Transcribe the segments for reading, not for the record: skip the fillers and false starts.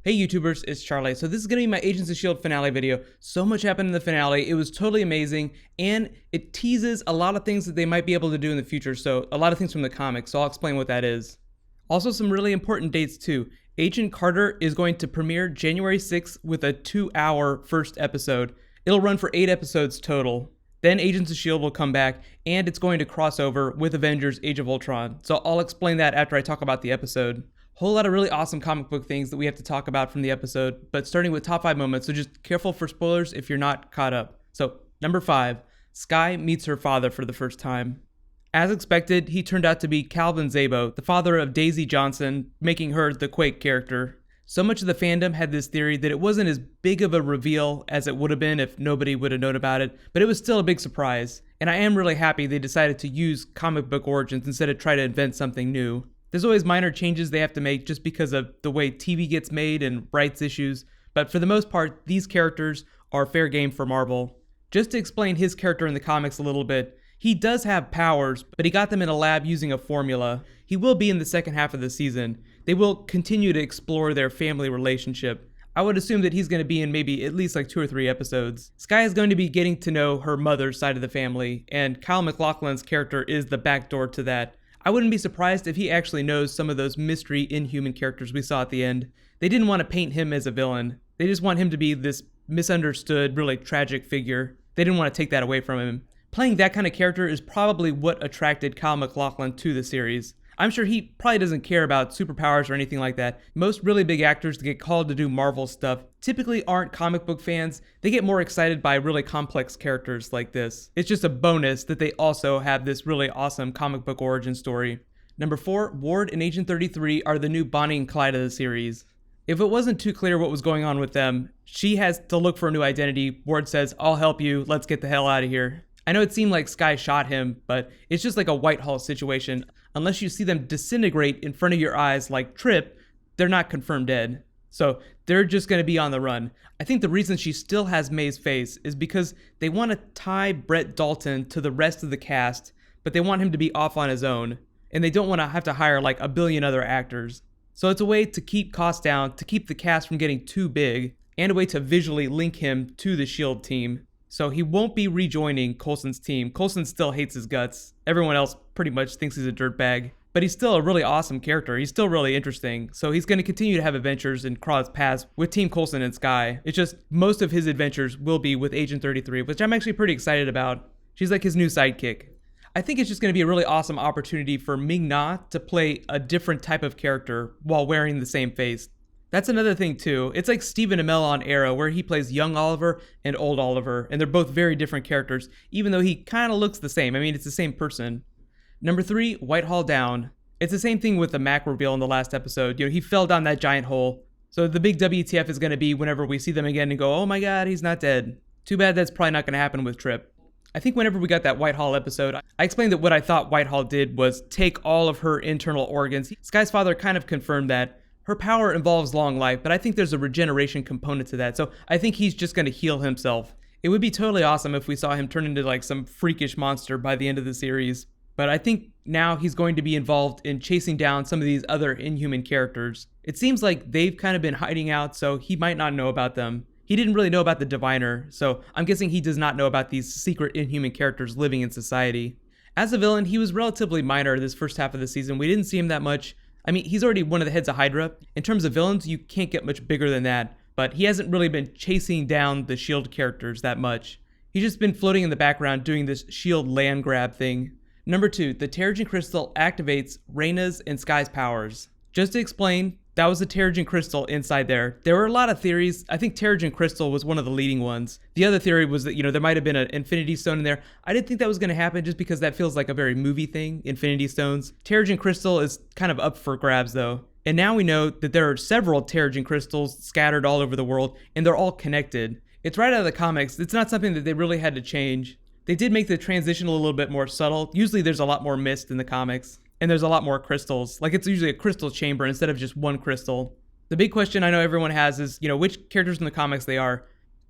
Hey YouTubers, it's Charlie. So this is going to be my Agents of S.H.I.E.L.D. finale video. So much happened in the finale. It was totally amazing, and it teases a lot of things that they might be able to do in the future. So a lot of things from the comics, so I'll explain what that is. Also some really important dates too. Agent Carter is going to premiere January 6th with a 2-hour first episode. It'll run for 8 episodes total. Then Agents of S.H.I.E.L.D. will come back, and it's going to cross over with Avengers Age of Ultron. So I'll explain that after I talk about the episode. Whole lot of really awesome comic book things that we have to talk about from the episode, but starting with top 5 moments, so just careful for spoilers if you're not caught up. So, number 5, Skye meets her father for the first time. As expected, he turned out to be Calvin Zabo, the father of Daisy Johnson, making her the Quake character. So much of the fandom had this theory that it wasn't as big of a reveal as it would have been if nobody would have known about it, but it was still a big surprise. And I am really happy they decided to use comic book origins instead of try to invent something new. There's always minor changes they have to make just because of the way TV gets made and rights issues, but for the most part, these characters are fair game for Marvel. Just to explain his character in the comics a little bit, he does have powers, but he got them in a lab using a formula. He will be in the second half of the season. They will continue to explore their family relationship. I would assume that he's going to be in maybe at least like 2 or 3 episodes. Skye is going to be getting to know her mother's side of the family, and Kyle MacLachlan's character is the backdoor to that. I wouldn't be surprised if he actually knows some of those mystery Inhuman characters we saw at the end. They didn't want to paint him as a villain. They just want him to be this misunderstood, really tragic figure. They didn't want to take that away from him. Playing that kind of character is probably what attracted Kyle MacLachlan to the series. I'm sure he probably doesn't care about superpowers or anything like that. Most really big actors that get called to do Marvel stuff typically aren't comic book fans. They get more excited by really complex characters like this. It's just a bonus that they also have this really awesome comic book origin story. Number 4, Ward and Agent 33 are the new Bonnie and Clyde of the series. If it wasn't too clear what was going on with them, she has to look for a new identity. Ward says, "I'll help you, let's get the hell out of here." I know it seemed like Skye shot him, but it's just like a Whitehall situation. Unless you see them disintegrate in front of your eyes like Trip, they're not confirmed dead. So they're just going to be on the run. I think the reason she still has May's face is because they want to tie Brett Dalton to the rest of the cast, but they want him to be off on his own. And they don't want to have to hire like a billion other actors. So it's a way to keep costs down, to keep the cast from getting too big, and a way to visually link him to the S.H.I.E.L.D. team. So he won't be rejoining Coulson's team. Coulson still hates his guts. Everyone else pretty much thinks he's a dirtbag. But he's still a really awesome character. He's still really interesting. So he's going to continue to have adventures and cross paths with Team Coulson and Skye. It's just most of his adventures will be with Agent 33, which I'm actually pretty excited about. She's like his new sidekick. I think it's just going to be a really awesome opportunity for Ming-Na to play a different type of character while wearing the same face. That's another thing too. It's like Stephen Amell on Arrow, where he plays young Oliver and old Oliver, and they're both very different characters, even though he kind of looks the same. I mean, it's the same person. Number 3, Whitehall Down. It's the same thing with the Mac reveal in the last episode. You know, he fell down that giant hole. So the big WTF is going to be whenever we see them again and go, oh my god, he's not dead. Too bad that's probably not going to happen with Trip. I think whenever we got that Whitehall episode, I explained that what I thought Whitehall did was take all of her internal organs. Skye's father kind of confirmed that. Her power involves long life, but I think there's a regeneration component to that, so I think he's just going to heal himself. It would be totally awesome if we saw him turn into like some freakish monster by the end of the series, but I think now he's going to be involved in chasing down some of these other Inhuman characters. It seems like they've kind of been hiding out, so he might not know about them. He didn't really know about the Diviner, so I'm guessing he does not know about these secret Inhuman characters living in society. As a villain, he was relatively minor this first half of the season. We didn't see him that much. I mean, he's already one of the heads of Hydra. In terms of villains, you can't get much bigger than that, but he hasn't really been chasing down the S.H.I.E.L.D. characters that much. He's just been floating in the background doing this S.H.I.E.L.D. land grab thing. Number 2, the Terrigen Crystal activates Reyna's and Skye's powers. Just to explain, that was the Terrigen Crystal inside there. There were a lot of theories. I think Terrigen Crystal was one of the leading ones. The other theory was that, there might have been an Infinity Stone in there. I didn't think that was going to happen just because that feels like a very movie thing, Infinity Stones. Terrigen Crystal is kind of up for grabs though. And now we know that there are several Terrigen Crystals scattered all over the world, and they're all connected. It's right out of the comics. It's not something that they really had to change. They did make the transition a little bit more subtle. Usually there's a lot more mist in the comics. And there's a lot more crystals. Like, it's usually a crystal chamber instead of just one crystal. The big question I know everyone has is, which characters in the comics they are.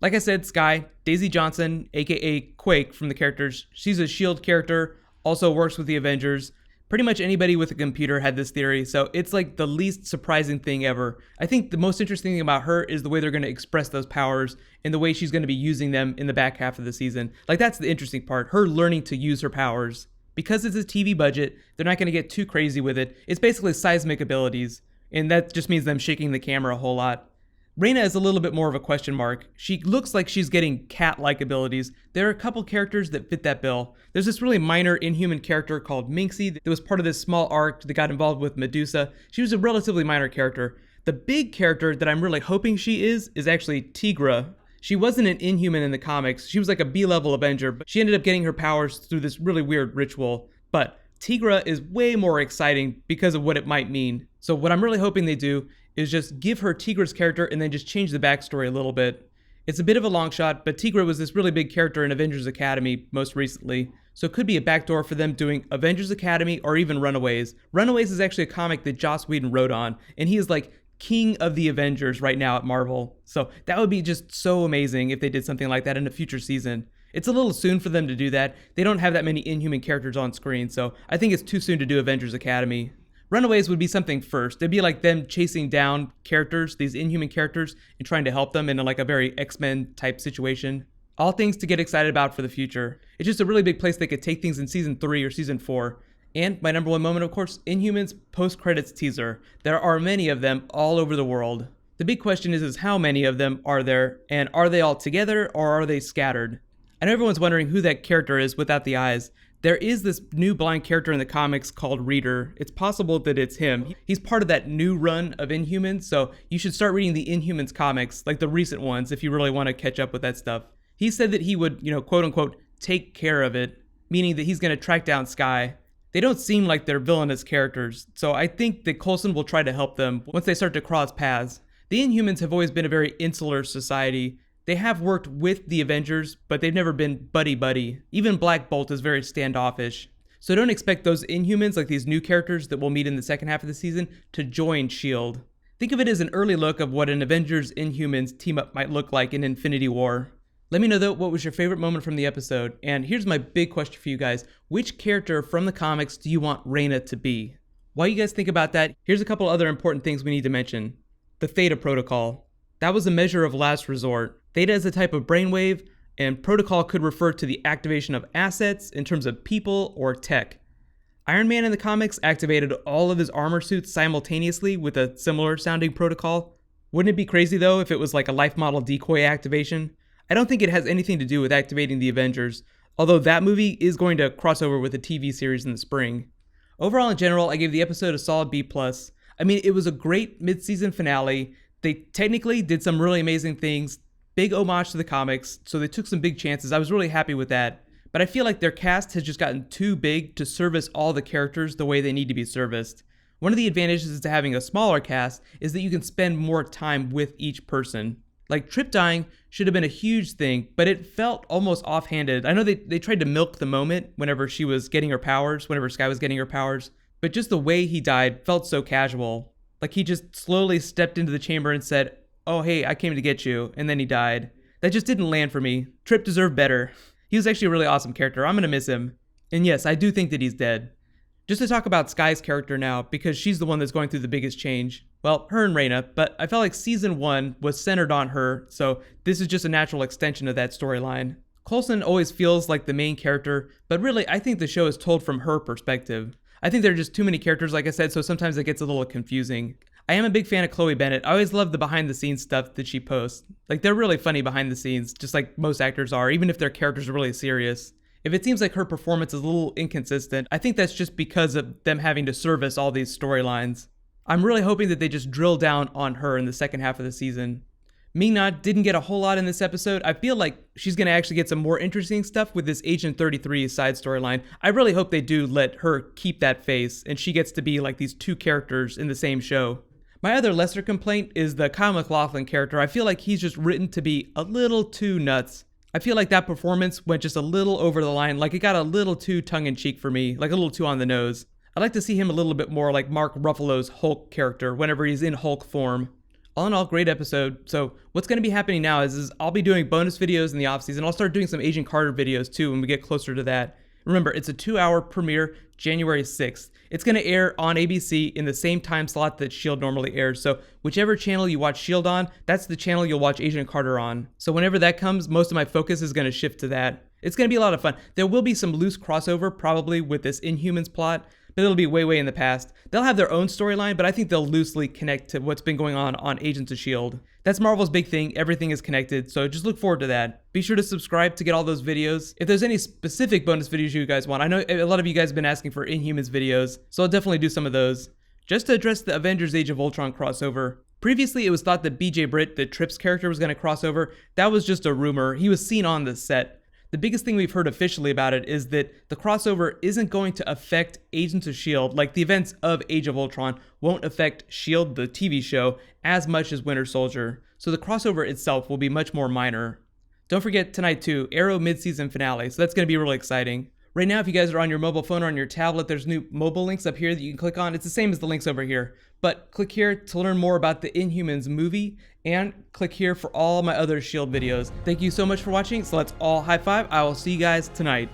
Like I said, Skye, Daisy Johnson, aka Quake from the characters. She's a S.H.I.E.L.D. character, also works with the Avengers. Pretty much anybody with a computer had this theory, so it's like the least surprising thing ever. I think the most interesting thing about her is the way they're going to express those powers and the way she's going to be using them in the back half of the season. Like, that's the interesting part, her learning to use her powers. Because it's a TV budget, they're not going to get too crazy with it. It's basically seismic abilities, and that just means them shaking the camera a whole lot. Reyna is a little bit more of a question mark. She looks like she's getting cat-like abilities. There are a couple characters that fit that bill. There's this really minor Inhuman character called Minxie that was part of this small arc that got involved with Medusa. She was a relatively minor character. The big character that I'm really hoping she is actually Tigra. She wasn't an Inhuman in the comics. She was like a B-level Avenger, but she ended up getting her powers through this really weird ritual. But Tigra is way more exciting because of what it might mean. So what I'm really hoping they do is just give her Tigra's character and then just change the backstory a little bit. It's a bit of a long shot, but Tigra was this really big character in Avengers Academy most recently, so it could be a backdoor for them doing Avengers Academy or even Runaways. Runaways is actually a comic that Joss Whedon wrote on, and he is like king of the Avengers right now at Marvel. So that would be just so amazing if they did something like that in a future season. It's a little soon for them to do that. They don't have that many Inhuman characters on screen, so I think it's too soon to do Avengers Academy. Runaways would be something first. It'd be like them chasing down characters, these Inhuman characters, and trying to help them in like a very X-Men type situation. All things to get excited about for the future. It's just a really big place they could take things in season 3 or season 4. And my number one moment, of course, Inhumans post-credits teaser. There are many of them all over the world. The big question is how many of them are there, and are they all together or are they scattered? I know everyone's wondering who that character is without the eyes. There is this new blind character in the comics called Reader. It's possible that it's him. He's part of that new run of Inhumans, so you should start reading the Inhumans comics, like the recent ones, if you really want to catch up with that stuff. He said that he would, quote unquote, take care of it, meaning that he's going to track down Skye. They don't seem like they're villainous characters, so I think that Coulson will try to help them once they start to cross paths. The Inhumans have always been a very insular society. They have worked with the Avengers, but they've never been buddy-buddy. Even Black Bolt is very standoffish. So don't expect those Inhumans, like these new characters that we'll meet in the second half of the season, to join S.H.I.E.L.D. Think of it as an early look of what an Avengers-Inhumans team-up might look like in Infinity War. Let me know, though, what was your favorite moment from the episode. And here's my big question for you guys. Which character from the comics do you want Reyna to be? While you guys think about that, here's a couple other important things we need to mention. The Theta Protocol. That was a measure of last resort. Theta is a type of brainwave, and protocol could refer to the activation of assets in terms of people or tech. Iron Man in the comics activated all of his armor suits simultaneously with a similar sounding protocol. Wouldn't it be crazy though if it was like a life model decoy activation? I don't think it has anything to do with activating the Avengers, although that movie is going to cross over with a TV series in the spring. Overall, in general, I gave the episode a solid B+. I mean, it was a great mid-season finale. They technically did some really amazing things. Big homage to the comics, so they took some big chances. I was really happy with that. But I feel like their cast has just gotten too big to service all the characters the way they need to be serviced. One of the advantages to having a smaller cast is that you can spend more time with each person. Like, Trip dying should have been a huge thing, but it felt almost offhanded. I know they tried to milk the moment whenever she was getting her powers, whenever Skye was getting her powers, but just the way he died felt so casual. Like, he just slowly stepped into the chamber and said, "Oh, hey, I came to get you," and then he died. That just didn't land for me. Trip deserved better. He was actually a really awesome character. I'm gonna miss him. And yes, I do think that he's dead. Just to talk about Skye's character now, because she's the one that's going through the biggest change. Well, her and Reyna, but I felt like season 1 was centered on her, so this is just a natural extension of that storyline. Coulson always feels like the main character, but really, I think the show is told from her perspective. I think there are just too many characters, like I said, so sometimes it gets a little confusing. I am a big fan of Chloe Bennett. I always love the behind-the-scenes stuff that she posts. Like, they're really funny behind the scenes, just like most actors are, even if their characters are really serious. If it seems like her performance is a little inconsistent, I think that's just because of them having to service all these storylines. I'm really hoping that they just drill down on her in the second half of the season. Ming-Na didn't get a whole lot in this episode. I feel like she's going to actually get some more interesting stuff with this Agent 33 side storyline. I really hope they do let her keep that face, and she gets to be like these two characters in the same show. My other lesser complaint is the Kyle MacLachlan character. I feel like he's just written to be a little too nuts. I feel like that performance went just a little over the line, like it got a little too tongue-in-cheek for me, like a little too on the nose. I'd like to see him a little bit more like Mark Ruffalo's Hulk character whenever he's in Hulk form. All in all, great episode. So what's going to be happening now is I'll be doing bonus videos in the off-season. I'll start doing some Agent Carter videos too when we get closer to that. Remember, it's a 2-hour premiere, January 6th. It's going to air on ABC in the same time slot that S.H.I.E.L.D. normally airs, so whichever channel you watch S.H.I.E.L.D. on, that's the channel you'll watch Agent Carter on. So whenever that comes, most of my focus is going to shift to that. It's going to be a lot of fun. There will be some loose crossover, probably, with this Inhumans plot, but it'll be way in the past. They'll have their own storyline, but I think they'll loosely connect to what's been going on Agents of S.H.I.E.L.D. That's Marvel's big thing, everything is connected, so just look forward to that. Be sure to subscribe to get all those videos. If there's any specific bonus videos you guys want, I know a lot of you guys have been asking for Inhumans videos, so I'll definitely do some of those. Just to address the Avengers Age of Ultron crossover. Previously, it was thought that BJ Britt, the Trips character, was going to cross over. That was just a rumor. He was seen on the set. The biggest thing we've heard officially about it is that the crossover isn't going to affect Agents of S.H.I.E.L.D., like the events of Age of Ultron won't affect S.H.I.E.L.D., the TV show, as much as Winter Soldier. So the crossover itself will be much more minor. Don't forget tonight too, Arrow mid-season finale, so that's going to be really exciting. Right now, if you guys are on your mobile phone or on your tablet, there's new mobile links up here that you can click on. It's the same as the links over here. But click here to learn more about the Inhumans movie, and click here for all my other S.H.I.E.L.D. videos. Thank you so much for watching, so let's all high five. I will see you guys tonight.